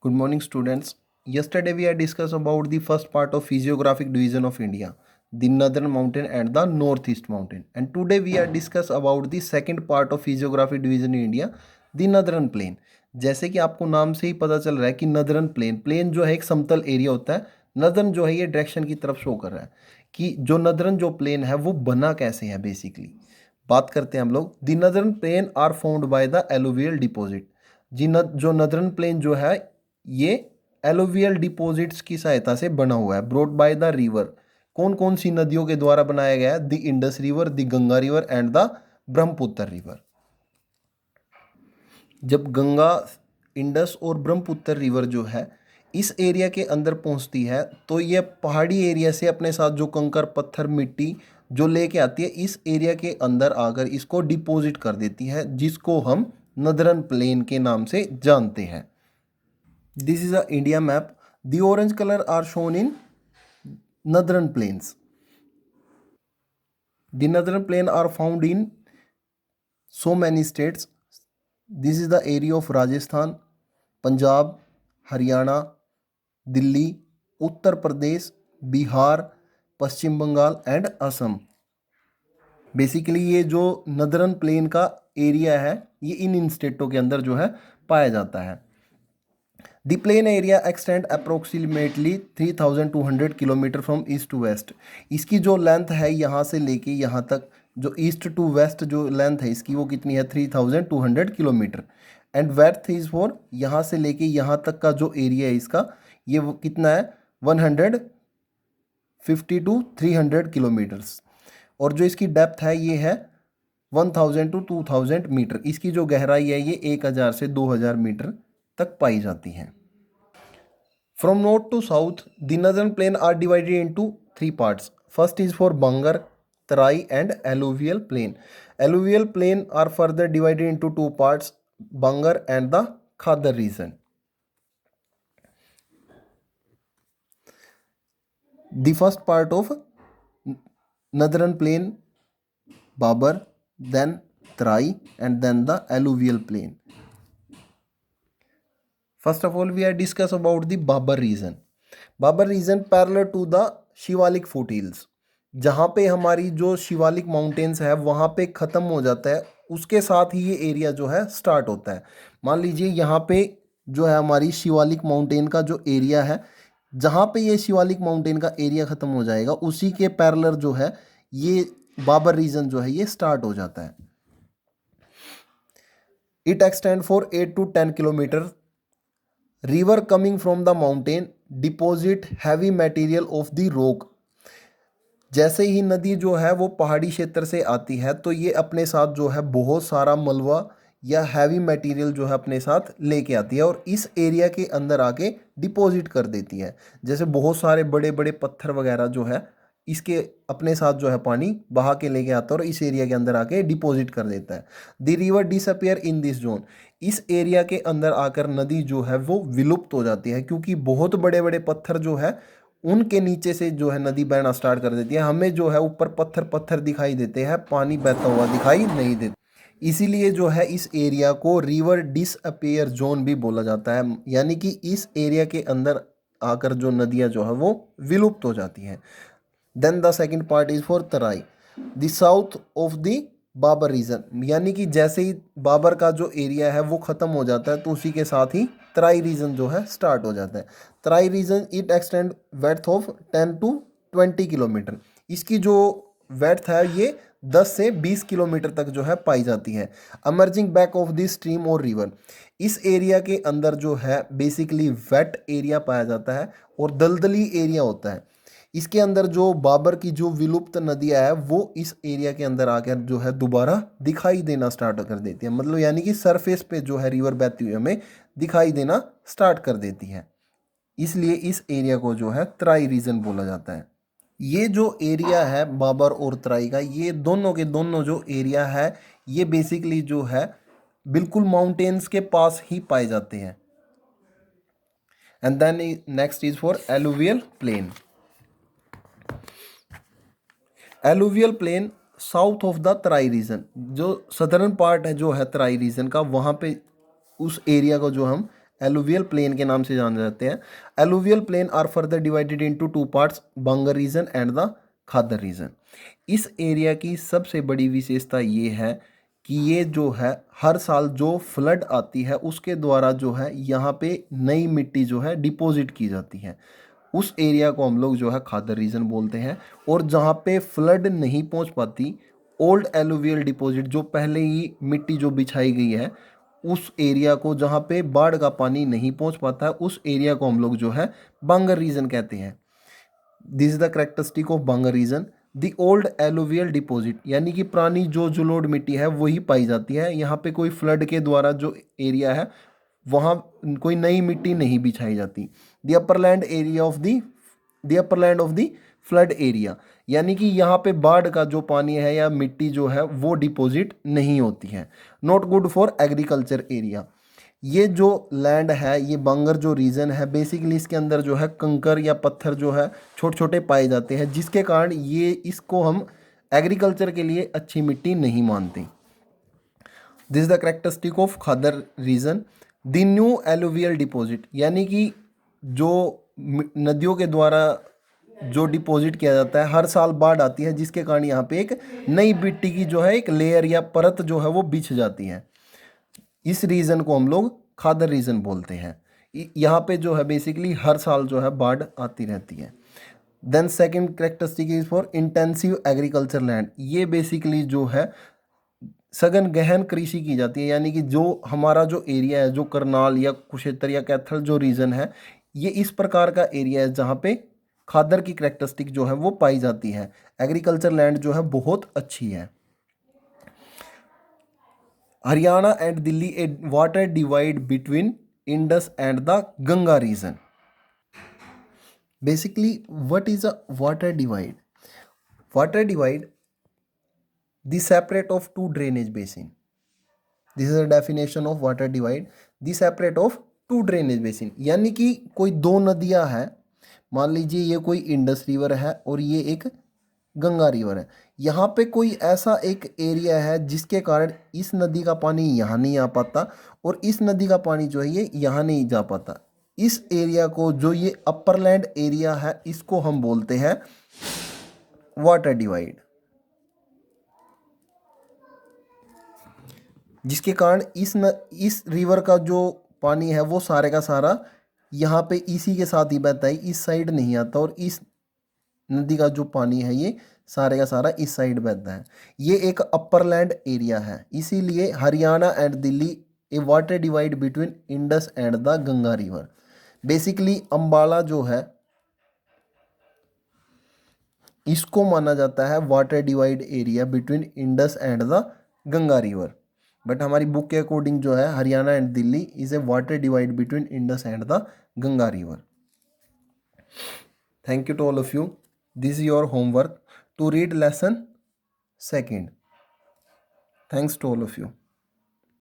Good morning, students. Yesterday we had discussed about the first part of physiographic division of India, the northern mountain and the northeast mountain. And today we are discuss about the second part of physiographic division in India, the northern plain. जैसे कि आपको नाम से ही पता चल रहा है कि नदरन प्लेन प्लेन जो है एक समतल एरिया होता है। नदरन जो है ये डायरेक्शन की तरफ शो कर रहा है कि जो नदरन जो प्लेन है वो बना कैसे है। बेसिकली बात करते हैं हम लोग, the northern plain are found by the alluvial deposit. जो नदरन प्लेन जो है ये एलोवियल डिपॉजिट्स की सहायता से बना हुआ है, ब्रोड बाय द रिवर। कौन कौन सी नदियों के द्वारा बनाया गया है? The Indus river, the Ganga river and the Brahmaputra river. जब गंगा, इंडस और ब्रह्मपुत्र रिवर जो है इस एरिया के अंदर पहुंचती है तो ये पहाड़ी एरिया से अपने साथ जो कंकर पत्थर मिट्टी जो लेके आती है इस एरिया के अंदर आकर इसको डिपॉजिट कर देती है, जिसको हम नदरन प्लेन के नाम से जानते हैं। This is a India map. The orange color are shown in northern plains. The northern plain are found in so many states. This is the area of Rajasthan, Punjab, Haryana, Delhi, Uttar Pradesh, Bihar, Paschim Bangal and Assam. Basically ये जो northern plane का area है ये इन स्टेटों के अंदर जो है पाया जाता है। The plain area extend approximately 3200 kilometre from east to west. इसकी जो लेंथ है यहाँ से लेके यहाँ तक, जो ईस्ट टू वेस्ट जो लेंथ है इसकी वो कितनी है? 3200 kilometre. And width is for, यहाँ से लेके यहाँ तक का जो एरिया है इसका ये वो कितना है? 150 टू 300 किलोमीटर्स। और जो इसकी डेप्थ है ये है 1000 टू 2000 मीटर। इसकी जो गहराई है ये 1000 से 2000 मीटर तक पाई जाती हैं। From north to south the northern plain are divided into 3 parts. First is for Bhangar, Terai and alluvial plain. Alluvial plain are further divided into 2 parts, Bhangar and the Khadar region. The first part of northern plain Bhabar, then Trai and then the alluvial plain. First of all we are discuss about the Babar region. Babar region parallel to the Shivalik foothills. जहाँ पे हमारी जो Shivalik mountains है वहाँ पे ख़त्म हो जाता है, उसके साथ ही ये एरिया जो है स्टार्ट होता है। मान लीजिए यहाँ पे जो है हमारी शिवालिक माउंटेन का जो एरिया है, जहाँ पे ये शिवालिक माउंटेन का एरिया ख़त्म हो जाएगा उसी के पैरेलल जो है ये बाबर रीजन जो है ये स्टार्ट हो जाता है। It extend for 8 to 10 kilometre. River coming from the mountain deposit heavy material of the rock. जैसे ही नदी जो है वो पहाड़ी क्षेत्र से आती है तो ये अपने साथ जो है बहुत सारा मलबा या हैवी मटेरियल जो है अपने साथ लेके आती है और इस एरिया के अंदर आके डिपॉजिट कर देती है। जैसे बहुत सारे बड़े बड़े पत्थर वगैरह जो है इसके अपने साथ जो है पानी बहा के लेके आता है और इस एरिया के अंदर आके डिपॉजिट कर देता है। The river disappear in this zone. इस एरिया के अंदर आकर नदी जो है वो विलुप्त हो जाती है, क्योंकि बहुत बड़े बड़े पत्थर जो है उनके नीचे से जो है नदी बहना स्टार्ट कर देती है। हमें जो है ऊपर पत्थर पत्थर दिखाई देते हैं, पानी बहता हुआ दिखाई नहीं देता। इसीलिए जो है इस एरिया को रिवर डिसअपियर जोन भी बोला जाता है, यानी कि इस एरिया के अंदर आकर जो नदियाँ जो है वो विलुप्त हो जाती हैं। Then the second part is for Terai, the south of the Bhabar region. यानी कि जैसे ही बाबर का जो एरिया है वो ख़त्म हो जाता है तो उसी के साथ ही तराई रीजन जो है स्टार्ट हो जाता है। Terai region it extend width of 10 to 20 kilometre. इसकी जो वेड्थ है ये 10 से 20 किलोमीटर तक जो है पाई जाती है। Emerging back of the stream और रिवर। इस एरिया के अंदर जो है बेसिकली वेट एरिया पाया जाता है और दलदली एरिया होता है। इसके अंदर जो बाबर की जो विलुप्त नदियाँ है वो इस एरिया के अंदर आकर जो है दोबारा दिखाई देना स्टार्ट कर देती है, मतलब यानी कि सरफेस पे जो है रिवर बहती हुई हमें दिखाई देना स्टार्ट कर देती है। इसलिए इस एरिया को जो है तराई रीजन बोला जाता है। ये जो एरिया है बाबर और तराई का, ये दोनों के दोनों जो एरिया है ये बेसिकली जो है बिल्कुल माउंटेन्स के पास ही पाए जाते हैं। And then next is for alluvial plain. Alluvial plain south of the Terai region. जो सदर्न पार्ट है जो है तराई रीजन का, वहाँ पे उस एरिया को जो हम एलुवियल प्लेन के नाम से जाने जाते हैं। Alluvial plain are further divided into two parts, Bhangar region and the Khadar region. इस एरिया की सबसे बड़ी विशेषता ये है कि ये जो है हर साल जो फ्लड आती है उसके द्वारा जो है यहाँ पे नई मिट्टी जो है डिपॉजिट की जाती है। उस एरिया को हम लोग जो है खादर रीजन बोलते हैं। और जहाँ पे फ्लड नहीं पहुँच पाती, ओल्ड एलुवियल डिपॉजिट जो पहले ही मिट्टी जो बिछाई गई है उस एरिया को, जहाँ पे बाढ़ का पानी नहीं पहुँच पाता है, उस एरिया को हम लोग जो है बंगर रीजन कहते हैं। This is the characteristic of Bhangar region. The old alluvial deposit, यानी कि पुरानी जो जुलोड मिट्टी है वही पाई जाती है। यहाँ पे कोई फ्लड के द्वारा जो एरिया है वहाँ कोई नई मिट्टी नहीं बिछाई जाती। The upland area of the upland of the flood area, यानी कि यहाँ पे बाढ़ का जो पानी है या मिट्टी जो है वो डिपॉजिट नहीं होती है। Not good for agriculture area. ये जो लैंड है, ये बंगर जो रीजन है, बेसिकली इसके अंदर जो है कंकर या पत्थर जो है छोटे छोटे पाए जाते हैं, जिसके कारण ये इसको हम एग्रीकल्चर के लिए अच्छी मिट्टी नहीं मानते। This is the characteristic of Khadar region. The new alluvial deposit, यानी कि जो नदियों के द्वारा जो डिपॉजिट किया जाता है, हर साल बाढ़ आती है जिसके कारण यहाँ पे एक नई मिट्टी की जो है एक लेयर या परत जो है वो बिछ जाती है। इस रीजन को हम लोग खादर रीजन बोलते हैं। यहाँ पे जो है बेसिकली हर साल जो है बाढ़ आती रहती है। Then second characteristic is for intensive agriculture land. ये बेसिकली जो है सघन गहन कृषि की जाती है, यानी कि जो हमारा जो एरिया है, जो करनाल या कुरुक्षेत्र या कैथल जो रीजन है, ये इस प्रकार का एरिया है जहाँ पे खादर की करेक्टरिस्टिक जो है वो पाई जाती है। एग्रीकल्चर लैंड जो है बहुत अच्छी है। Haryana and Delhi a water divide between Indus and the Ganga region. Basically what is a water divide? Water divide the separate of two drainage basin. This is a definition of water divide, the separate of two drainage basin। यानी कि कोई दो नदियां हैं, मान लीजिए ये कोई इंडस रिवर है और ये एक गंगा रिवर है। यहाँ पे कोई ऐसा एक एरिया है जिसके कारण इस नदी का पानी यहाँ नहीं आ पाता और इस नदी का पानी जो है ये यहाँ नहीं जा पाता। इस एरिया को, जो ये अपरलैंड एरिया है, इसको हम बोलते हैं वाटर डिवाइड, जिसके कारण इस रिवर का जो पानी है वो सारे का सारा यहाँ पे इसी के साथ ही बहता है, इस साइड नहीं आता। और इस नदी का जो पानी है ये सारे का सारा इस साइड बहता है। ये एक अपरलैंड एरिया है, इसीलिए Haryana and Delhi a water divide between Indus and the Ganga river. Basically Ambala जो है इसको माना जाता है water divide area between Indus and the Ganga river. But हमारी बुक के अकॉर्डिंग जो है Haryana and Delhi is a water divide between Indus and the Ganga river. Thank you to all of you. This is your homework to read lesson second. Thanks to all of you.